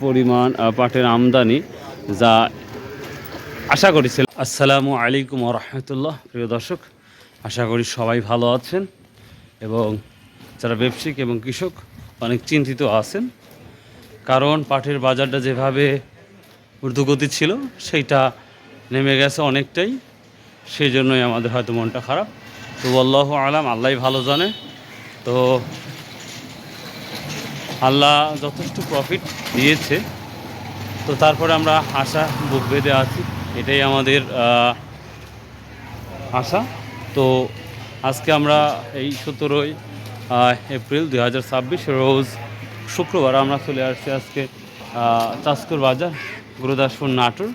পরিমাণ পাটের আমদানি যা আশা করেছিল। আসসালামু আলাইকুম ওয়া রাহমাতুল্লাহ। প্রিয় দর্শক, আশা করি সবাই ভালো আছেন এবং যারা ব্যবসায়িক এবং কৃষক অনেক চিন্তিত আছেন, কারণ পাটের বাজারটা যেভাবে ঊর্ধ্বগতি ছিল সেইটা নেমে গেছে অনেকটাই, সেই জন্যই আমাদের হয়তো মনটা খারাপ। তো আল্লাহু আলাম, আল্লাহই ভালো জানে। তো আল্লাহ যথেষ্ট প্রফিট দিয়েছে, তো তারপরে আমরা আশা বুক বেঁধে আছি, এটাই আমাদের আশা। তো আজকে আমরা এই 17ই এপ্রিল 2026 রোজ শুক্রবার আমরা চলে আসছি আজকে চাষকুর বাজার, গুরুদাসপুর, নাটোর।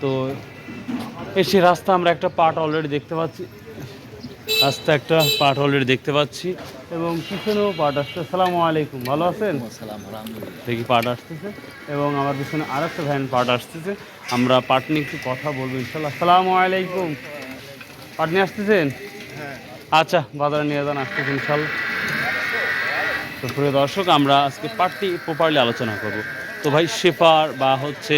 তো এসে রাস্তা আমরা একটা পাট অলরেডি দেখতে পাচ্ছি, এবং পিছনেও পাট আসছে। আসসালামু আলাইকুম, ভালো আছেন? দেখি পাট আসতেছে এবং আমার পিছনে আরেকটা ভ্যান পাট আসতেছে। আমরা পাট নিয়ে একটু কথা বলবো ইনশাল্লাহ। আসসালামু আলাইকুম, পাট নিয়ে আসতেছেন? আচ্ছা, বাজারে নিয়ে যান, আসতেছেন ইনশাল্লাহ। তো প্রিয় দর্শক, আমরা আজকে পাটটি প্রপারলি আলোচনা করব। তো ভাই, শেফার বা হচ্ছে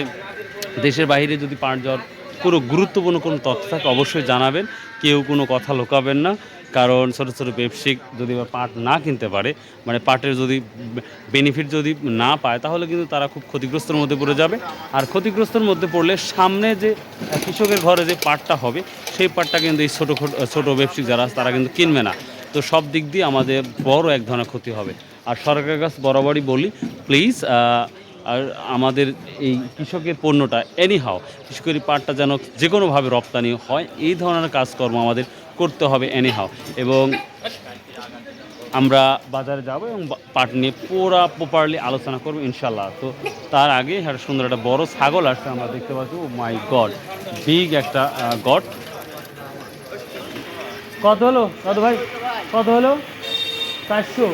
দেশের বাইরে যদি পাট যাওয়ার কোনো গুরুত্বপূর্ণ কোনো তথ্য থাকে অবশ্যই জানাবেন, কেউ কোনো কথা লুকাবেন না। কারণ ছোটো ছোটো ব্যবসায়িক যদি পাট না কিনতে পারে, মানে পাটের যদি বেনিফিট যদি না পায়, তাহলে কিন্তু তারা খুব ক্ষতিগ্রস্তের মধ্যে পড়ে যাবে। আর ক্ষতিগ্রস্তের মধ্যে পড়লে সামনে যে কৃষকের ঘরে যে পাটটা হবে, সেই পাটটা কিন্তু এই ছোটো ব্যবসায়িক যারা আছে তারা কিন্তু কিনবে না। তো সব দিক দিয়ে আমাদের বড় এক ধরনের ক্ষতি হবে। আর সরকারের কাছে বরাবরই বলি, প্লিজ আর আমাদের এই কৃষকের পণ্যটা এনিহাও, কৃষকের পাটটা যেন যে কোনোভাবে রপ্তানি হয়, এই ধরনের কাজকর্ম আমাদের করতে হবে এনিহাও। এবং আমরা বাজারে যাব এবং পাট নিয়ে প্রপারলি আলোচনা করবো ইনশাল্লাহ। তো তার আগে একটা সুন্দর একটা বড় ছাগল আসছে আমরা দেখতে পাচ্ছি। ও মাই গড, বিগ একটা গড। কত হলো দাদু ভাই, কত হলো? 400?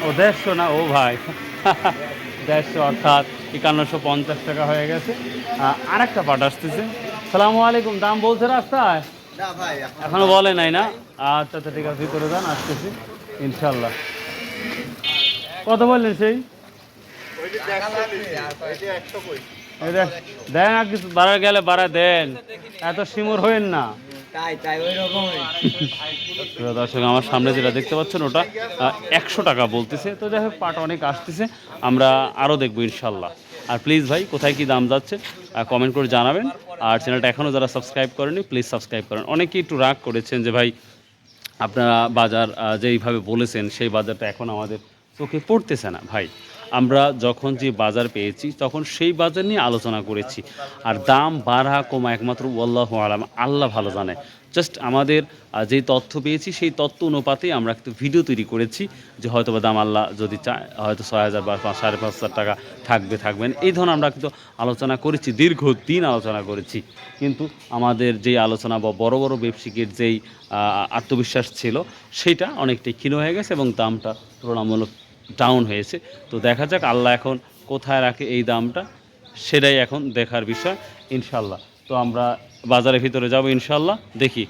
ও 150 না, ও ভাই 150, অর্থাৎ 5150 টাকা হয়ে গেছে। আর একটা পাট আসতেছে। সালামু আলাইকুম, দাম বলছে রাস্তায়? এখনো বলে নাই না? আচ্ছা আচ্ছা, ঠিক আছে, ভিতরে যান, আসতেছি ইনশাল্লাহ। কত বললেন সেই? দেন আর কিছু বাড়া গেলে বাড়া দেন, এত শিমুর হইন না। দর্শক, আমার সামনে যেটা দেখতে পাচ্ছেন ওটা 100 টাকা বলতেছে। তো যাই হোক, পাট অনেক আসতেছে, আমরা আরও দেখবো ইনশাল্লাহ। আর প্লিজ ভাই, কোথায় কি দাম যাচ্ছে কমেন্ট করে জানাবেন। আর চ্যানেলটা এখনও যারা সাবস্ক্রাইব করেনি, প্লিজ সাবস্ক্রাইব করেন। অনেকেই একটু রাগ করেছেন যে ভাই আপনারা বাজার যেইভাবে বলেছেন সেই বাজারটা এখন আমাদের চোখে পড়তেছে না। ভাই, আমরা যখন যে বাজার পেয়েছি তখন সেই বাজার নিয়ে আলোচনা করেছি। আর দাম বাড়া কমা একমাত্র আল্লাহু আলাম, আল্লাহ ভালো জানে। জাস্ট আমাদের যেই তথ্য পেয়েছি সেই তথ্য অনুপাতেই আমরা একটু ভিডিও তৈরি করেছি, যে হয়তো বা দাম আল্লাহ যদি চায় হয়তো 6000 বা 5500 টাকা থাকবেন, এই ধরনের আমরা কিন্তু আলোচনা করেছি, দীর্ঘদিন আলোচনা করেছি। কিন্তু আমাদের যেই আলোচনা বা বড় বড় ব্যবসায়িকের যেই আত্মবিশ্বাস ছিল, সেইটা অনেকটাই ক্ষীণ হয়ে গেছে এবং দামটা তুলনামূলক ডাউন হয়েছে। তো দেখা যাক আল্লাহ এখন কোথায় রাখে এই দামটা, সেটাই এখন দেখার বিষয় ইনশাল্লাহ। তো আমরা বাজারের ভিতরে যাব ইনশাল্লাহ, দেখি।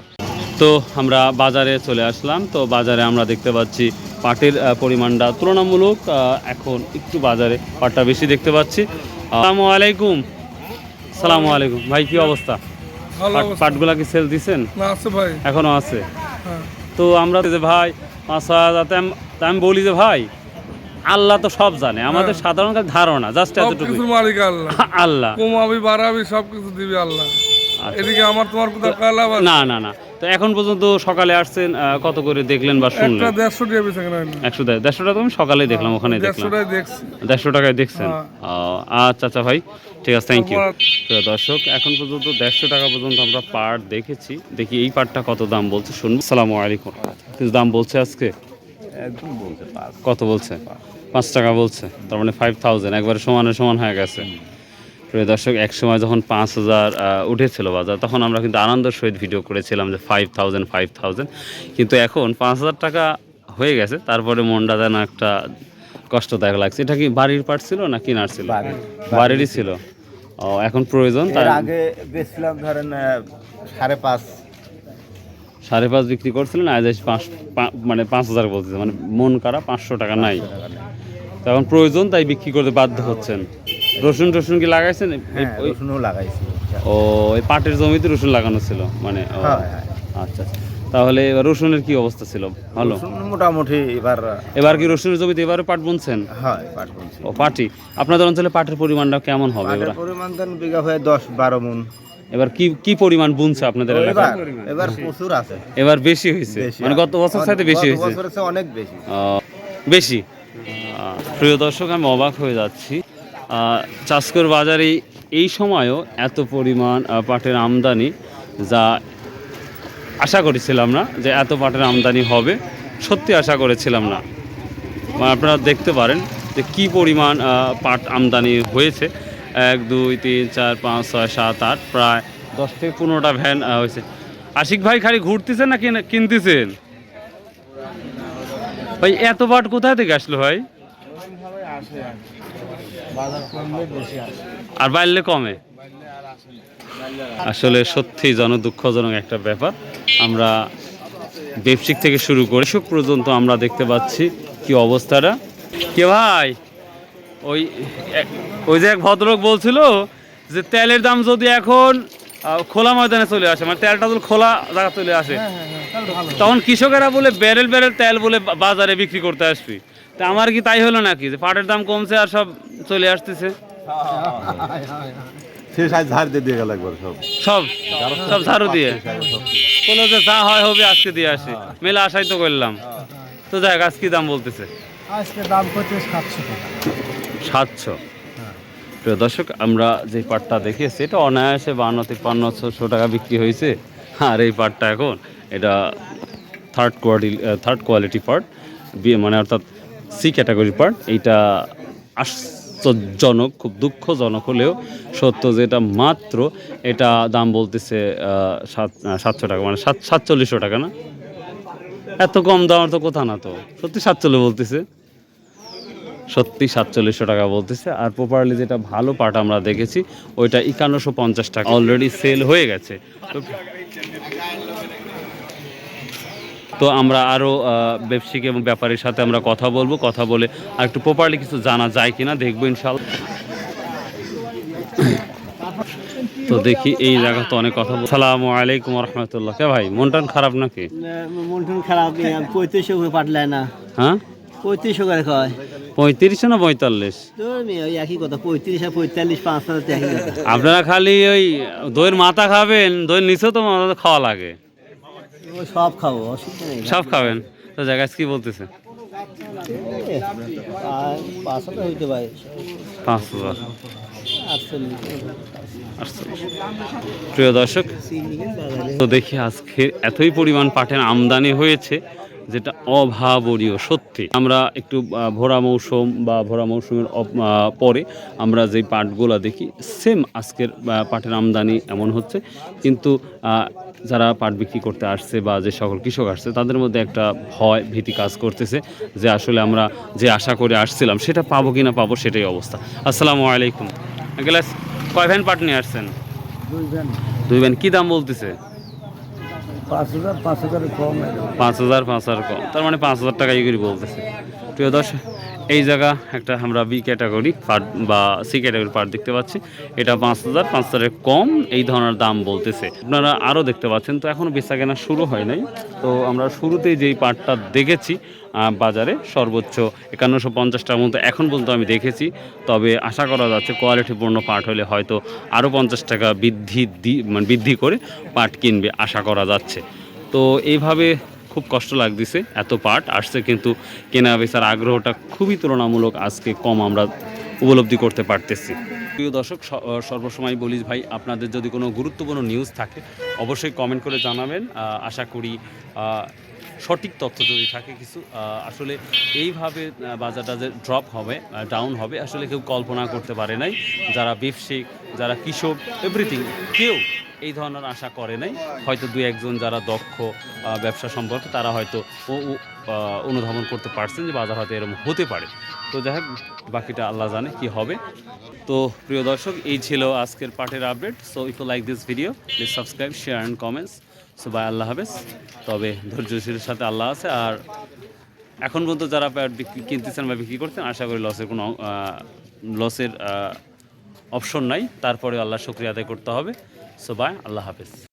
তো আমরা বাজারে চলে আসলাম। তো বাজারে আমরা দেখতে পাচ্ছি পাটের পরিমাণটা তুলনামূলক এখন একটু বাজারে পাটটা বেশি দেখতে পাচ্ছি। আসসালামু আলাইকুম। সালামু আলাইকুম ভাই, কি অবস্থা? পাটগুলা কি সেল দিচ্ছেন? এখনো আছে? তো আমরা যে ভাই 5,000, আমি বলি যে ভাই আল্লাহ তো সব জানে, আমাদের সাধারণ ধারণা জাস্ট এতটুকু, মালিক আল্লাহ। আল্লাহ কমাবি বাড়াবি সবকিছু দিবি আল্লাহ। এদিকে আমার তোমার কথা কালা না না না। তো এখন পর্যন্ত সকালে আসছেন, কত করে দেখলেন বা শুনলেন? 150 টাকা বেচে কেন? 150 টাকা তুমি সকালে দেখলাম, ওখানে দেখলাম 150 টাকায় দেখছেন। আচ্ছা আচ্ছা ভাই, ঠিক আছে, থ্যাংক ইউ। প্রিয় দর্শক, এখন পর্যন্ত 150 টাকা পর্যন্ত আমরা পাট দেখেছি। দেখি এই পাটটা কত দাম বলছে শুনবো। আসসালামু আলাইকুম। কিছু দাম বলছে আজকে? কত বলছে? 5 টাকা বলছে, তার মানে 5000, একবারে সমান হয়ে গেছে। প্রিয় দর্শক, এক সময় যখন 5000 উঠেছিল বাজার, তখন আমরা কিন্তু আনন্দের সহিত ভিডিও করেছিলাম যে 5000, কিন্তু এখন 5000 টাকা হয়ে গেছে। তারপরে মনটা যেন একটা কষ্টদায়ক লাগছে। এটা কি বাড়ির পাট ছিল না কিনার ছিল? বাড়িরই ছিল। ও, এখন প্রয়োজন। তার আগে বেচছিলাম ধরেন 5.5 বিক্রি করছিলেন, আজ 5000 বলতেছে, মানে মন কারা 500 টাকা নাই। তখন প্রয়োজন, তাই বিক্রি করতে বাধ্য হচ্ছেন। রসুন কি লাগাইছেন? হ্যাঁ রসুনও লাগাইছি। ও এই পাটের জমিতে রসুন লাগানো ছিল মানে ও, হ্যাঁ, হ্যাঁ। আচ্ছা আচ্ছা। তাহলে এবার রসুনের কি অবস্থা ছিল? ভালো। রসুন মোটামুটি এবার কি রসুনের জমিতে এবারে পাট বুনছেন? হয় পাট বুনছি। ও পাটি। আপনাদের অঞ্চলে পাটের পরিমাণটা কেমন হবে পাটের এবার? পরিমাণ দেন বিঘা হয়ে 10-12 মণ। এবার কি কি পরিমাণ বুনছে আপনাদের এলাকায়? এবার প্রচুর আছে। এবার বেশি হয়েছে বেশি মানে আছে। গত বছর চাইতে বেশি গত হয়েছে? বছরের চেয়ে অনেক বেশি। বেশি। প্রিয় দর্শক, আমি অবাক হয়ে যাচ্ছি। চাষকর বাজারে এই সময়ও এত পরিমাণ পাটের আমদানি, যা আশা করেছিলাম না যে এত পাটের আমদানি হবে, সত্যি আশা করেছিলাম না। আপনারা দেখতে পারেন যে কি পরিমাণ পাট আমদানি হয়েছে। 1 2 3 4 5 6 7 8 প্রায় 10 থেকে 15টা ভ্যান হয়েছে। আশিক ভাই খালি ঘুরতেছেন না কিনতেছেন? ভাই এত পাট কোথা থেকে আসলো ভাই? আর বাড়লে কমে? আসলে সত্যিই দুঃখজনক একটা ব্যাপার। আমরা ব্যবসায়িক থেকে শুরু করে কৃষক পর্যন্ত আমরা দেখতে পাচ্ছি কি অবস্থাটা। কে ভাই? ওই যে এক ভদ্রলোক বলছিল যে তেলের দাম যদি এখন খোলা ময়দানে চলে আসে, মানে তেলটা যদি খোলা জায়গা চলে আসে, তখন কৃষকেরা বলে ব্যারেল তেল বলে বাজারে বিক্রি করতে আসবি। তা আমার কি তাই হলো নাকি যে পাটের দাম কমছে আর সব চলে আসতেছে? সব ঝাড়ু দিয়ে বললো যে যা হয় হবে আজকে দিয়ে আসি, মেলা আশাই তো করলাম। তো যাই হোক, আজকে দাম বলতেছে আজকে দাম করছে 700 টাকা। 700। প্রিয় দর্শক, আমরা যে পাটটা দেখিয়েছি এটা অনায়াসে 52-53-600 টাকা বিক্রি হয়েছে। আর এই পাটটা এখন এটা থার্ড কোয়ালিটি পাট, মানে অর্থাৎ সি ক্যাটাগরির পাট। এইটা আশ্চর্যজনক, খুব দুঃখজনক হলেও সত্য যে এটা মাত্র এটা দাম বলতেছে 700 টাকা, মানে 4700 টাকা। না, এত কম দাম তো কোথা না, তো সত্যি 47 বলতেছে, সত্যি 4700 টাকা বলতেছে। আর প্রপারলি যেটা ভালো পাট আমরা দেখেছি ওইটা 5150 টাকা অলরেডি সেল হয়ে গেছে। তো আমরা আরও ব্যবসায়িক এবং ব্যাপারীর সাথে আমরা কথা বলবো, কথা বলে আর একটু প্রপারলি কিছু জানা যায় কিনা দেখবো ইনশাল্লাহ। তো দেখি এই জায়গা তো অনেক কথা। আসসালামু আলাইকুম রহমতুল্লাহ। কে ভাই, মন টন খারাপ নাকি? মন টন খারাপ, 3500 করে পাটলে না। হ্যাঁ 3500 করে কয়। 35 না 45? ওই একই কথা, 35 আর 45 5 একই কথা। আপনারা খালি ওই দইয়ের মাথা খাবেন, দইয়ের নিচেও তো খাওয়া লাগে। ও সব খাবো, অসুবিধা নেই। সব খাবেন? তো জায়গা কি বলতেছে? 500 হইতে পারে। 5000। 48। প্রিয় দর্শক, তো দেখি আজকে এতই পরিমাণ পাটের আমদানি হয়েছে যেটা অভাবনীয় সত্যি। আমরা একটু ভরা মৌসুমের পরে আমরা যেই পাটগুলো দেখি সেম আজকের পাটের আমদানি এমন হচ্ছে, কিন্তু যারা পাট বিক্রি করতে আসছে বা যে সকল কৃষক আসছে তাদের মধ্যে একটা ভয় ভীতি কাজ করতেছে যে আসলে আমরা যে আশা করে আসছিলাম সেটা পাবো কি না পাবো, সেটাই অবস্থা। আসসালামু আলাইকুম। গ্লাস কয় ভ্যান পাট নিয়ে আসছেন? 2 ভ্যান। কি দাম বলতেছে? 5000 কম। 5000 কম, তার মানে 5000 টাকা করে বলতেছে। প্রিয় দর্শক, এই জায়গা একটা আমরা বি ক্যাটাগরি পার্ট বা সি ক্যাটাগরি পার্ট দেখতে পাচ্ছি, এটা 5000 কম এই ধরনের দাম বলতেছে। আপনারা আরও দেখতে পাচ্ছেন। তো এখনও বেচা কেনা শুরু হয় নাই। তো আমরা শুরুতেই যেই পার্টটা দেখেছি বাজারে সর্বোচ্চ 5150 টাকার মতো এখন পর্যন্ত আমি দেখেছি। তবে আশা করা যাচ্ছে কোয়ালিটিপূর্ণ পাট হলে হয়তো আরও 50 টাকা বৃদ্ধি করে পাট কিনবে আশা করা যাচ্ছে। তো এইভাবে খুব কষ্ট লাগতেছে, এত পাট আসছে কিন্তু কেনা বেচার আগ্রহটা খুবই তুলনামূলক আজকে কম আমরা উপলব্ধি করতে পারতেছি। প্রিয় দর্শক, সর্বসময় বলিস ভাই, আপনাদের যদি কোনো গুরুত্বপূর্ণ নিউজ থাকে অবশ্যই কমেন্ট করে জানাবেন। আশা করি সঠিক তথ্য যদি থাকে কিছু, আসলে এইভাবে বাজারটা যে ড্রপ হবে, ডাউন হবে, আসলে কেউ কল্পনা করতে পারে নাই। যারা ব্যবসায়িক, যারা কৃষক, এভরিথিং, কেউ এই ধরনের আশা করে নাই। হয়তো 2-1 যারা দক্ষ ব্যবসা সম্পর্কে তারা হয়তো অনুধাবন করতে পারছেন যে বাজার হয়তো এরকম হতে পারে। তো যাই হোক, বাকিটা আল্লাহ জানে কি হবে। তো প্রিয় দর্শক, এই ছিল আজকের পাটের update. So if you like this video please subscribe, share and comments. So bye, আল্লাহ হাফেজ। তবে ধৈর্যশীলের সাথে আল্লাহ আছে। আর এখন পর্যন্ত যারা কিনতেছেন বা বিক্রি করছেন, আশা করি লসের অপশন নাই, তারপরে আল্লাহ শুকরিয়া আদায় করতে হবে। সো বাই, আল্লাহ হাফেজ।